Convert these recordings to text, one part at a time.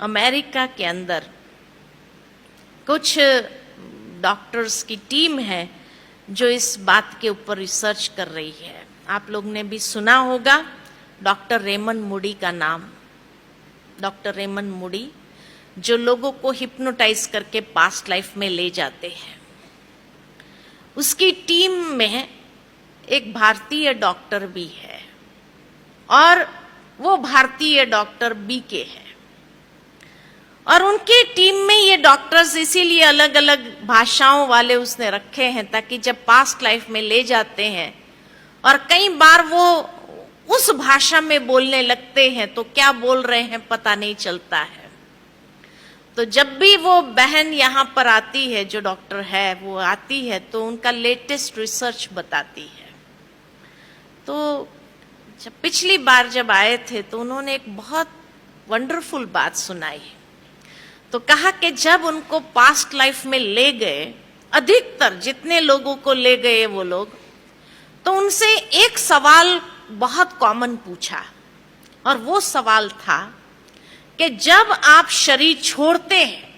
America के अंदर कुछ डॉक्टर्स की टीम है जो इस बात के ऊपर रिसर्च कर रही है। आप लोग ने भी सुना होगा डॉक्टर रेमंड मूडी का नाम। डॉक्टर रेमंड मूडी जो लोगों को हिप्नोटाइज करके पास्ट लाइफ में ले जाते हैं, उसकी टीम में एक भारतीय डॉक्टर भी है और वो भारतीय डॉक्टर बीके है। और उनकी टीम में ये डॉक्टर्स इसीलिए अलग अलग भाषाओं वाले उसने रखे हैं ताकि जब पास्ट लाइफ में ले जाते हैं और कई बार वो उस भाषा में बोलने लगते हैं तो क्या बोल रहे हैं पता नहीं चलता है। तो जब भी वो बहन यहाँ पर आती है, जो डॉक्टर है वो आती है, तो उनका लेटेस्ट रिसर्च बताती है। तो जब पिछली बार जब आए थे तो उन्होंने एक बहुत वंडरफुल बात सुनाई। तो कहा कि जब उनको पास्ट लाइफ में ले गए, अधिकतर जितने लोगों को ले गए वो लोग, तो उनसे एक सवाल बहुत कॉमन पूछा और वो सवाल था कि जब आप शरीर छोड़ते हैं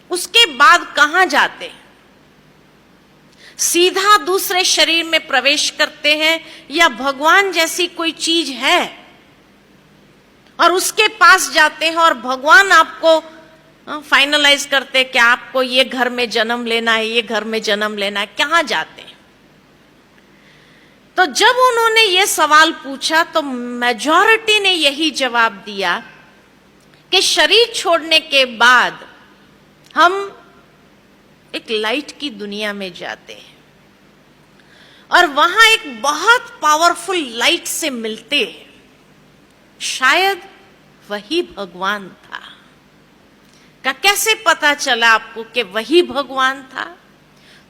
उसके बाद कहां जाते हैं? सीधा दूसरे शरीर में प्रवेश करते हैं या भगवान जैसी कोई चीज है और उसके पास जाते हैं और भगवान आपको फाइनलाइज करते कि आपको ये घर में जन्म लेना है, ये घर में जन्म लेना है, कहां जाते हैं? तो जब उन्होंने ये सवाल पूछा तो मेजॉरिटी ने यही जवाब दिया कि शरीर छोड़ने के बाद हम एक लाइट की दुनिया में जाते हैं और वहां एक बहुत पावरफुल लाइट से मिलते हैं। शायद वही भगवान था। का कैसे पता चला आपको कि वही भगवान था?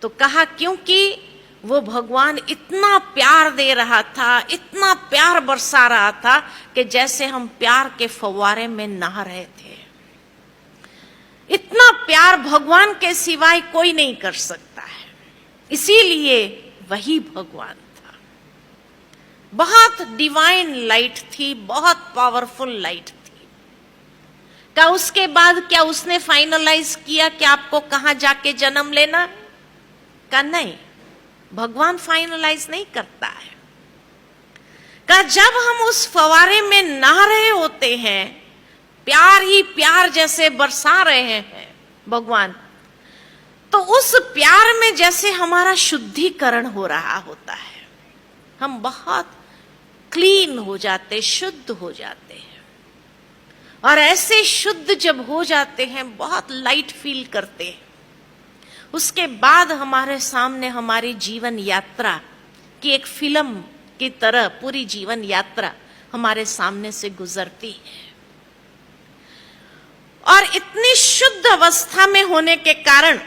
तो कहा क्योंकि वो भगवान इतना प्यार दे रहा था, इतना प्यार बरसा रहा था कि जैसे हम प्यार के फव्वारे में नहा रहे थे। इतना प्यार भगवान के सिवाय कोई नहीं कर सकता है, इसीलिए वही भगवान था। बहुत डिवाइन लाइट थी, बहुत पावरफुल लाइट थी। क्या उसके बाद क्या उसने फाइनलाइज किया कि आपको कहां जाके जन्म लेना? का नहीं, भगवान फाइनलाइज नहीं करता है। का जब हम उस फवारे में नहा रहे होते हैं, प्यार ही प्यार जैसे बरसा रहे हैं भगवान, तो उस प्यार में जैसे हमारा शुद्धिकरण हो रहा होता है, हम बहुत क्लीन हो जाते, शुद्ध हो जाते हैं। और ऐसे शुद्ध जब हो जाते हैं, बहुत लाइट फील करते हैं, उसके बाद हमारे सामने हमारी जीवन यात्रा की एक फिल्म की तरह पूरी जीवन यात्रा हमारे सामने से गुजरती है। और इतनी शुद्ध अवस्था में होने के कारण,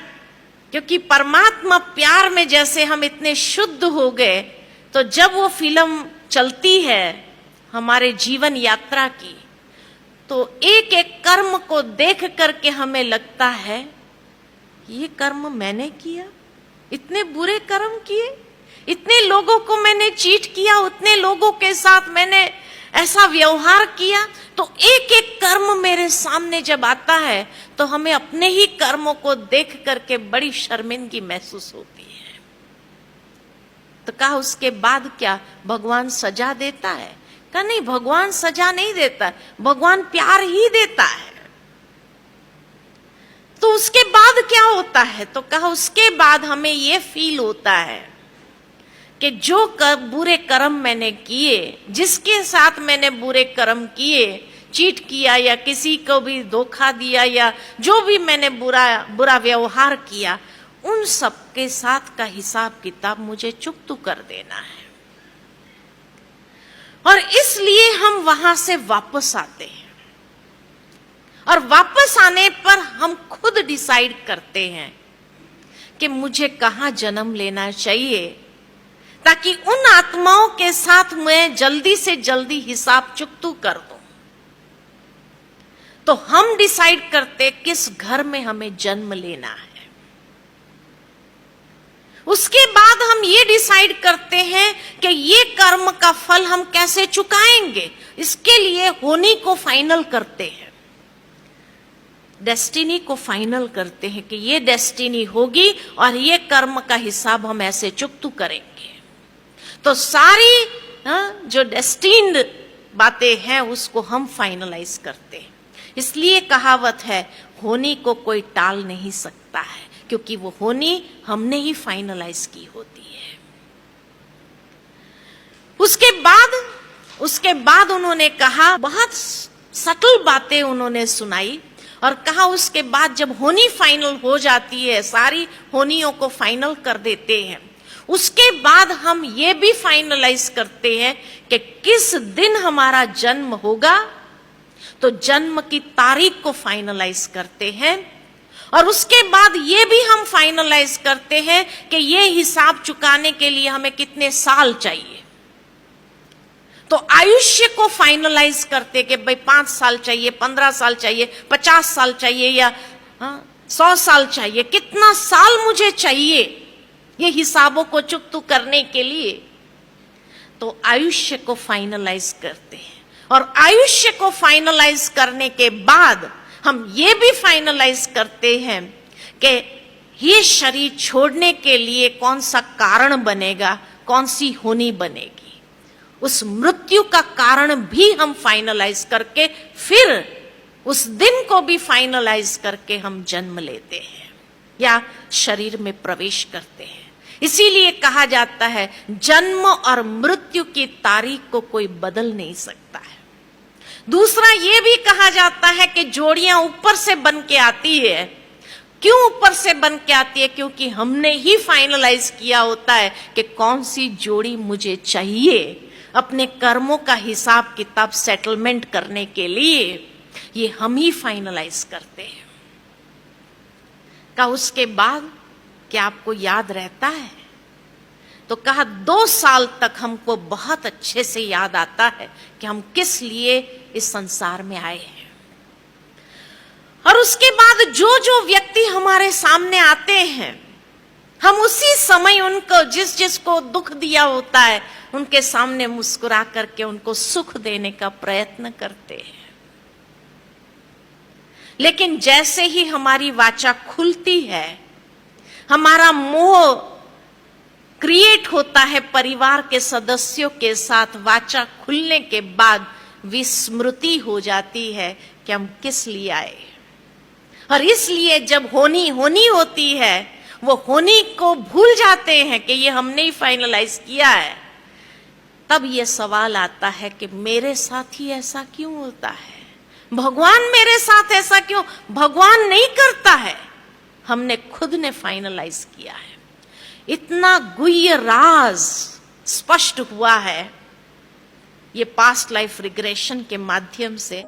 क्योंकि परमात्मा प्यार में जैसे हम इतने शुद्ध हो गए, तो जब वो फिल्म चलती है हमारे जीवन यात्रा की, तो एक एक कर्म को देख करके हमें लगता है ये कर्म मैंने किया, इतने बुरे कर्म किए, इतने लोगों को मैंने चीट किया, उतने लोगों के साथ मैंने ऐसा व्यवहार किया। तो एक एक कर्म मेरे सामने जब आता है तो हमें अपने ही कर्मों को देख करके बड़ी शर्मिंदगी महसूस होती है। तो कहा उसके बाद क्या भगवान सजा देता है? कहा नहीं, भगवान सजा नहीं देता, भगवान प्यार ही देता है। तो उसके बाद क्या होता है? तो कहा उसके बाद हमें यह फील होता है कि जो बुरे कर्म मैंने किए, जिसके साथ मैंने बुरे कर्म किए, चीट किया या किसी को भी धोखा दिया या जो भी मैंने बुरा व्यवहार किया, उन सब के साथ का हिसाब किताब मुझे चुकता कर देना है। और इसलिए हम वहां से वापस आते हैं और वापस आने पर हम खुद डिसाइड करते हैं कि मुझे कहां जन्म लेना चाहिए, ताकि उन आत्माओं के साथ मैं जल्दी से जल्दी हिसाब चुकता कर दूं। तो हम डिसाइड करते किस घर में हमें जन्म लेना है। उसके बाद हम ये डिसाइड करते हैं कि ये कर्म का फल हम कैसे चुकाएंगे, इसके लिए होनी को फाइनल करते हैं। डेस्टिनी को फाइनल करते हैं कि ये डेस्टिनी होगी और ये कर्म का हिसाब हम ऐसे चुकतू करेंगे। तो सारी जो डेस्टिन्ड बातें हैं उसको हम फाइनलाइज करते हैं। इसलिए कहावत है, होनी को कोई टाल नहीं सकता है, क्योंकि वो होनी हमने ही फाइनलाइज की होती है। उसके बाद उन्होंने कहा, बहुत सटल बातें उन्होंने सुनाई और कहा उसके बाद जब होनी फाइनल हो जाती है, सारी होनियों को फाइनल कर देते हैं, उसके बाद हम ये भी फाइनलाइज करते हैं कि किस दिन हमारा जन्म होगा। तो जन्म की तारीख को फाइनलाइज करते हैं और उसके बाद ये भी हम फाइनलाइज करते हैं कि ये हिसाब चुकाने के लिए हमें कितने साल चाहिए। तो आयुष्य को फाइनलाइज करते कि भाई 5 साल चाहिए, 15 साल चाहिए, 50 साल चाहिए या 100 साल चाहिए, कितना साल मुझे चाहिए ये हिसाबों को चुकतू करने के लिए। तो आयुष्य को फाइनलाइज करते हैं और आयुष्य को फाइनलाइज करने के बाद हम ये भी फाइनलाइज करते हैं कि ये शरीर छोड़ने के लिए कौन सा कारण बनेगा, कौन सी होनी बनेगी। उस मृत्यु का कारण भी हम फाइनलाइज करके फिर उस दिन को भी फाइनलाइज करके हम जन्म लेते हैं या शरीर में प्रवेश करते हैं। इसीलिए कहा जाता है जन्म और मृत्यु की तारीख को कोई बदल नहीं सकता है। दूसरा ये भी कहा जाता है कि जोड़ियां ऊपर से बन के आती है। क्यों ऊपर से बन के आती है? क्योंकि हमने ही फाइनलाइज किया होता है कि कौन सी जोड़ी मुझे चाहिए अपने कर्मों का हिसाब किताब सेटलमेंट करने के लिए। ये हम ही फाइनलाइज करते हैं। का उसके बाद क्या आपको याद रहता है? तो कहा 2 साल तक हमको बहुत अच्छे से याद आता है कि हम किस लिए इस संसार में आए हैं। और उसके बाद जो जो व्यक्ति हमारे सामने आते हैं, हम उसी समय उनको जिसको दुख दिया होता है उनके सामने मुस्कुरा करके उनको सुख देने का प्रयत्न करते हैं। लेकिन जैसे ही हमारी वाचा खुलती है, हमारा मोह क्रिएट होता है परिवार के सदस्यों के साथ, वाचा खुलने के बाद विस्मृति हो जाती है कि हम किस लिए आए। और इसलिए जब होनी होती है, वो होनी को भूल जाते हैं कि ये हमने ही फाइनलाइज किया है। तब ये सवाल आता है कि मेरे साथ ही ऐसा क्यों होता है? भगवान मेरे साथ ऐसा क्यों? भगवान नहीं करता है, हमने खुद ने फाइनलाइज किया है। इतना गुह्य राज स्पष्ट हुआ है ये पास्ट लाइफ रिग्रेशन के माध्यम से।